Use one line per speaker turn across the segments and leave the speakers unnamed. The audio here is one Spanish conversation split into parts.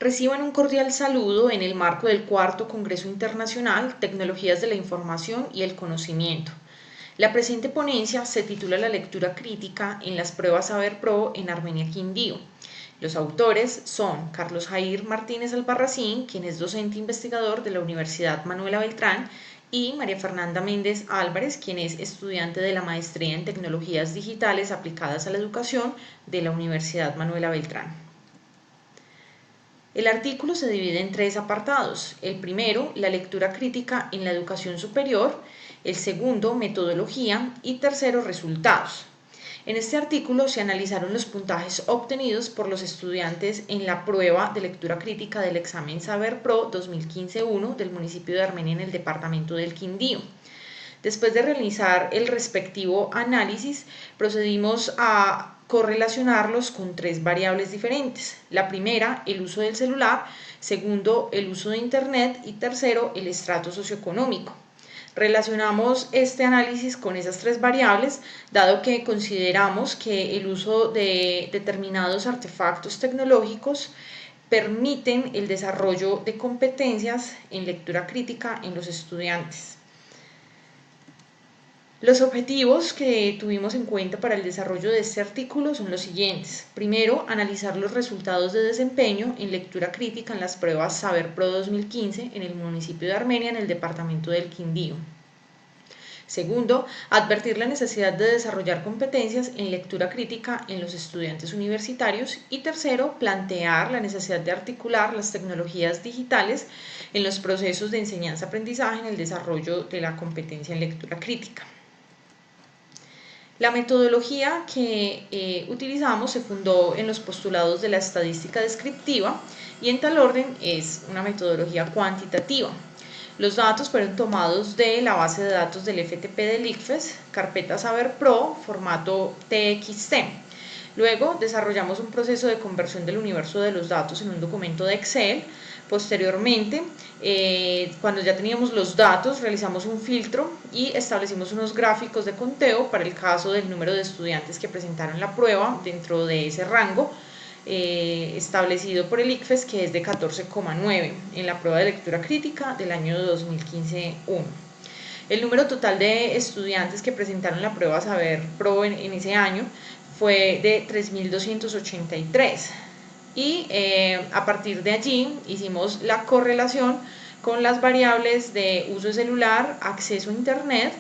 Reciban un cordial saludo en el marco del cuarto Congreso Internacional Tecnologías de la Información y el Conocimiento. La presente ponencia se titula La lectura crítica en las pruebas Saber Pro en Armenia Quindío. Los autores son Carlos Jair Martínez Albarracín, quien es docente investigador de la Universidad Manuela Beltrán, y María Fernanda Méndez Álvarez, quien es estudiante de la Maestría en Tecnologías Digitales aplicadas a la Educación de la Universidad Manuela Beltrán. El artículo se divide en tres apartados. El primero, la lectura crítica en la educación superior. El segundo, metodología. Y tercero, resultados. En este artículo se analizaron los puntajes obtenidos por los estudiantes en la prueba de lectura crítica del examen Saber Pro 2015-1 del municipio de Armenia en el departamento del Quindío. Después de realizar el respectivo análisis, procedimos a correlacionarlos con tres variables diferentes. La primera, el uso del celular; segundo, el uso de Internet; y tercero, el estrato socioeconómico. Relacionamos este análisis con esas tres variables, dado que consideramos que el uso de determinados artefactos tecnológicos permiten el desarrollo de competencias en lectura crítica en los estudiantes. Los objetivos que tuvimos en cuenta para el desarrollo de este artículo son los siguientes. Primero, analizar los resultados de desempeño en lectura crítica en las pruebas Saber Pro 2015 en el municipio de Armenia en el departamento del Quindío. Segundo, advertir la necesidad de desarrollar competencias en lectura crítica en los estudiantes universitarios. Y tercero, plantear la necesidad de articular las tecnologías digitales en los procesos de enseñanza-aprendizaje en el desarrollo de la competencia en lectura crítica. La metodología que utilizamos se fundó en los postulados de la estadística descriptiva y en tal orden es una metodología cuantitativa. Los datos fueron tomados de la base de datos del FTP del ICFES, carpeta Saber Pro, formato TXT. Luego desarrollamos un proceso de conversión del universo de los datos en un documento de Excel. Posteriormente, cuando ya teníamos los datos, realizamos un filtro y establecimos unos gráficos de conteo para el caso del número de estudiantes que presentaron la prueba dentro de ese rango establecido por el ICFES, que es de 14,9 en la prueba de lectura crítica del año 2015-1. El número total de estudiantes que presentaron la prueba Saber Pro en ese año fue de 3.283. Y a partir de allí hicimos la correlación con las variables de uso de celular, acceso a Internet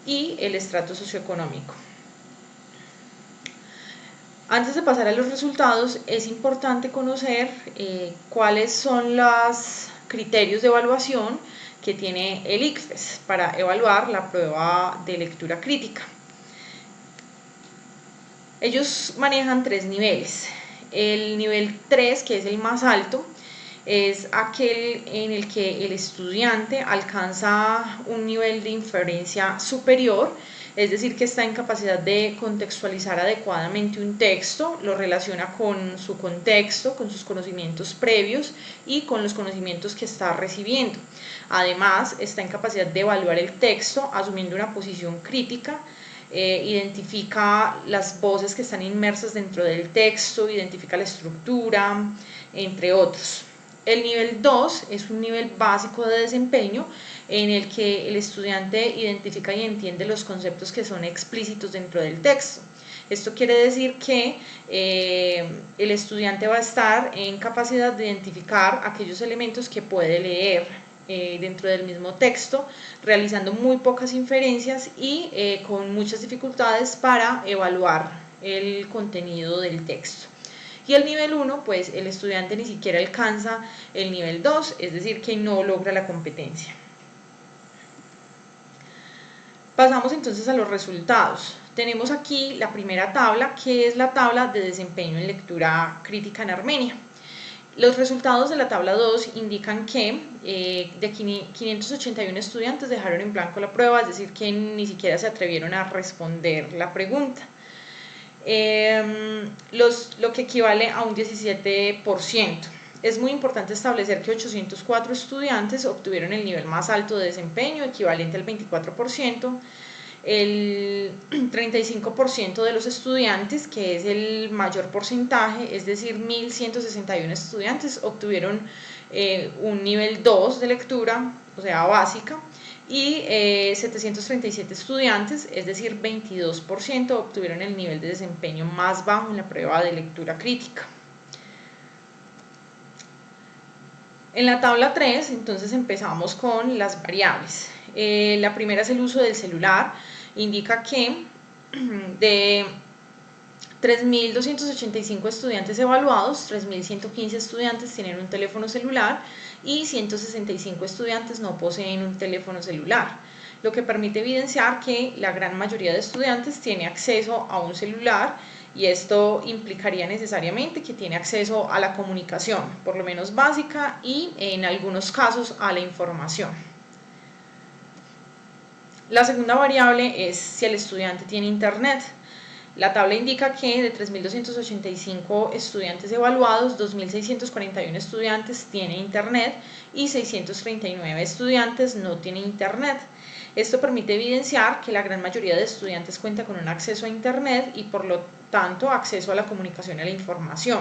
y el estrato socioeconómico. Antes de pasar a los resultados, es importante conocer cuáles son los criterios de evaluación que tiene el ICFES para evaluar la prueba de lectura crítica. Ellos manejan tres niveles. El nivel 3, que es el más alto, es aquel en el que el estudiante alcanza un nivel de inferencia superior, es decir, que está en capacidad de contextualizar adecuadamente un texto, lo relaciona con su contexto, con sus conocimientos previos y con los conocimientos que está recibiendo. Además, está en capacidad de evaluar el texto asumiendo una posición crítica. Identifica las voces que están inmersas dentro del texto, identifica la estructura, entre otros. El nivel 2 es un nivel básico de desempeño en el que el estudiante identifica y entiende los conceptos que son explícitos dentro del texto. Esto quiere decir que el estudiante va a estar en capacidad de identificar aquellos elementos que puede leer dentro del mismo texto, realizando muy pocas inferencias y con muchas dificultades para evaluar el contenido del texto. Y el nivel 1, pues el estudiante ni siquiera alcanza el nivel 2, es decir, que no logra la competencia. Pasamos entonces a los resultados. Tenemos aquí la primera tabla, que es la tabla de desempeño en lectura crítica en Armenia. Los resultados de la tabla 2 indican que de 581 estudiantes dejaron en blanco la prueba, es decir, que ni siquiera se atrevieron a responder la pregunta, lo que equivale a un 17%. Es muy importante establecer que 804 estudiantes obtuvieron el nivel más alto de desempeño, equivalente al 24%. El 35% de los estudiantes, que es el mayor porcentaje, es decir, 1.161 estudiantes, obtuvieron un nivel 2 de lectura, o sea, básica, y 737 estudiantes, es decir, 22%, obtuvieron el nivel de desempeño más bajo en la prueba de lectura crítica. En la tabla 3, entonces empezamos con las variables. La primera es el uso del celular. Indica que de 3.285 estudiantes evaluados, 3.115 estudiantes tienen un teléfono celular y 165 estudiantes no poseen un teléfono celular, lo que permite evidenciar que la gran mayoría de estudiantes tiene acceso a un celular, y esto implicaría necesariamente que tiene acceso a la comunicación, por lo menos básica, y en algunos casos a la información. La segunda variable es si el estudiante tiene internet. La tabla indica que de 3.285 estudiantes evaluados, 2.641 estudiantes tienen internet y 639 estudiantes no tienen internet. Esto permite evidenciar que la gran mayoría de estudiantes cuenta con un acceso a internet y por lo tanto acceso a la comunicación y a la información.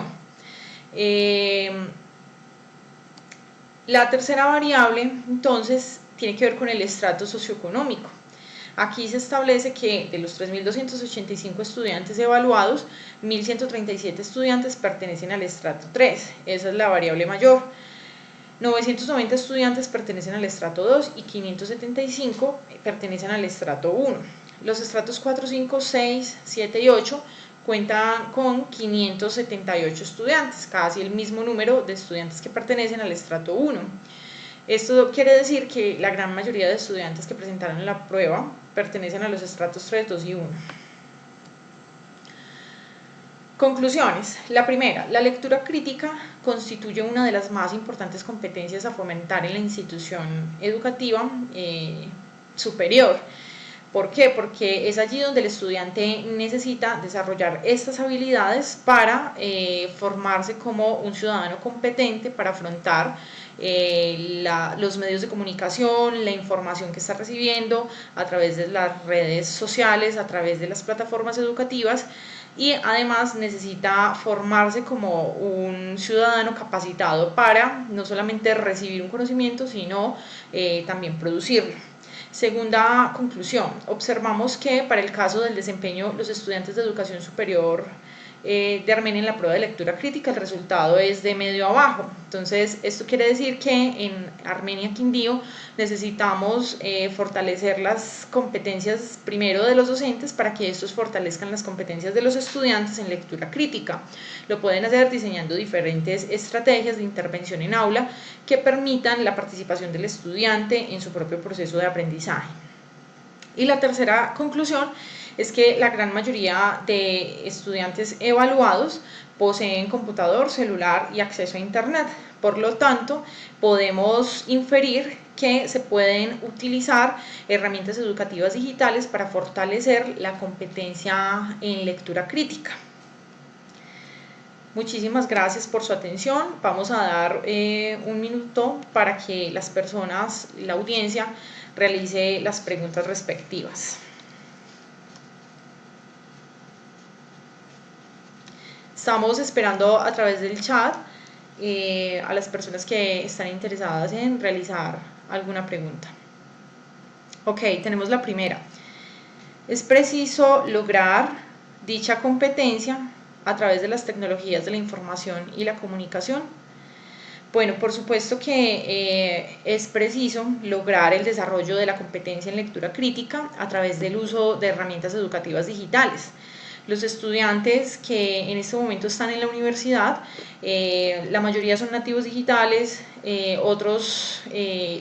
La tercera variable entonces tiene que ver con el estrato socioeconómico. Aquí se establece que de los 3.285 estudiantes evaluados, 1.137 estudiantes pertenecen al estrato 3, esa es la variable mayor. 990 estudiantes pertenecen al estrato 2 y 575 pertenecen al estrato 1. Los estratos 4, 5, 6, 7 y 8 cuentan con 578 estudiantes, casi el mismo número de estudiantes que pertenecen al estrato 1. Esto quiere decir que la gran mayoría de estudiantes que presentaron la prueba pertenecen a los estratos 3, 2 y 1. Conclusiones. La primera, la lectura crítica constituye una de las más importantes competencias a fomentar en la institución educativa superior. ¿Por qué? Porque es allí donde el estudiante necesita desarrollar estas habilidades para formarse como un ciudadano competente para afrontar los medios de comunicación, la información que está recibiendo a través de las redes sociales, a través de las plataformas educativas, y además necesita formarse como un ciudadano capacitado para no solamente recibir un conocimiento, sino también producirlo. Segunda conclusión, observamos que para el caso del desempeño, los estudiantes de educación superior de Armenia en la prueba de lectura crítica, el resultado es de medio a bajo. Entonces, esto quiere decir que en Armenia Quindío necesitamos fortalecer las competencias primero de los docentes para que estos fortalezcan las competencias de los estudiantes en lectura crítica. Lo pueden hacer diseñando diferentes estrategias de intervención en aula que permitan la participación del estudiante en su propio proceso de aprendizaje. Y la tercera conclusión es que la gran mayoría de estudiantes evaluados poseen computador, celular y acceso a internet. Por lo tanto, podemos inferir que se pueden utilizar herramientas educativas digitales para fortalecer la competencia en lectura crítica. Muchísimas gracias por su atención. Vamos a dar un minuto para que las personas, la audiencia, realice las preguntas respectivas. Estamos esperando a través del chat a las personas que están interesadas en realizar alguna pregunta. Ok, tenemos la primera. ¿Es preciso lograr dicha competencia a través de las tecnologías de la información y la comunicación? Bueno, por supuesto que es preciso lograr el desarrollo de la competencia en lectura crítica a través del uso de herramientas educativas digitales. Los estudiantes que en este momento están en la universidad, la mayoría son nativos digitales, otros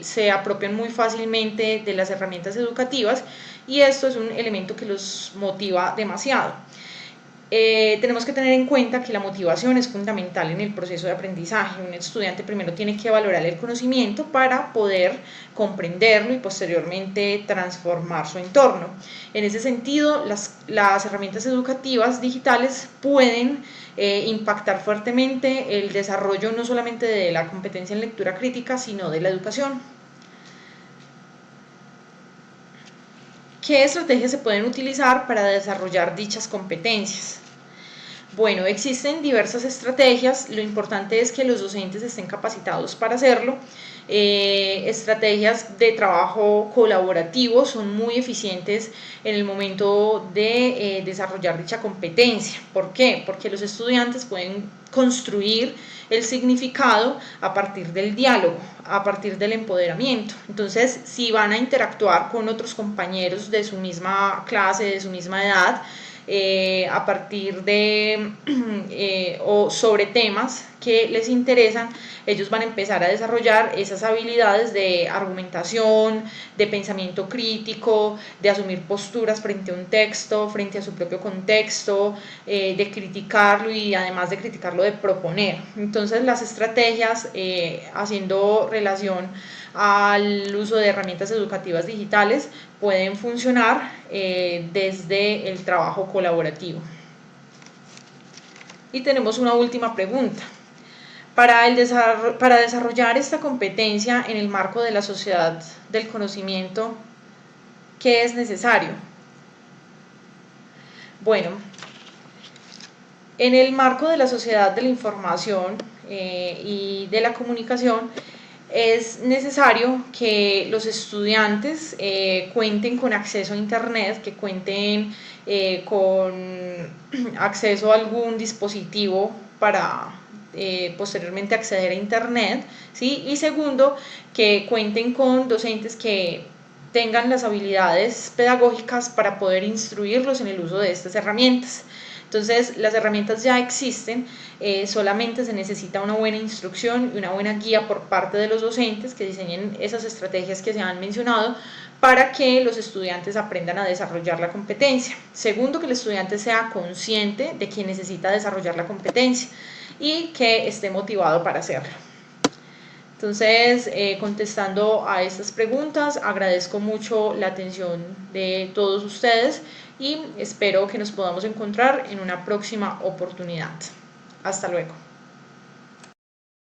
se apropian muy fácilmente de las herramientas educativas, y esto es un elemento que los motiva demasiado. Tenemos que tener en cuenta que la motivación es fundamental en el proceso de aprendizaje. Un estudiante primero tiene que valorar el conocimiento para poder comprenderlo y posteriormente transformar su entorno. En ese sentido, las herramientas educativas digitales pueden impactar fuertemente el desarrollo no solamente de la competencia en lectura crítica, sino de la educación. ¿Qué estrategias se pueden utilizar para desarrollar dichas competencias? Bueno, existen diversas estrategias, lo importante es que los docentes estén capacitados para hacerlo. Estrategias de trabajo colaborativo son muy eficientes en el momento de desarrollar dicha competencia. ¿Por qué? Porque los estudiantes pueden construir el significado a partir del diálogo, a partir del empoderamiento. Entonces, si van a interactuar con otros compañeros de su misma clase, de su misma edad, a partir de o sobre temas que les interesan, ellos van a empezar a desarrollar esas habilidades de argumentación, de pensamiento crítico, de asumir posturas frente a un texto, frente a su propio contexto, de criticarlo y además de criticarlo, de proponer. Entonces las estrategias, haciendo relación al uso de herramientas educativas digitales, pueden funcionar desde el trabajo colaborativo. Y tenemos una última pregunta. Para desarrollar esta competencia en el marco de la sociedad del conocimiento, ¿qué es necesario? Bueno, en el marco de la sociedad de la información y de la comunicación, es necesario que los estudiantes cuenten con acceso a Internet, que cuenten con acceso a algún dispositivo para posteriormente acceder a Internet, ¿sí? Y segundo, que cuenten con docentes que tengan las habilidades pedagógicas para poder instruirlos en el uso de estas herramientas. Entonces, las herramientas ya existen, solamente se necesita una buena instrucción y una buena guía por parte de los docentes que diseñen esas estrategias que se han mencionado para que los estudiantes aprendan a desarrollar la competencia. Segundo, que el estudiante sea consciente de que necesita desarrollar la competencia y que esté motivado para hacerlo. Entonces, contestando a estas preguntas, agradezco mucho la atención de todos ustedes y espero que nos podamos encontrar en una próxima oportunidad. Hasta luego.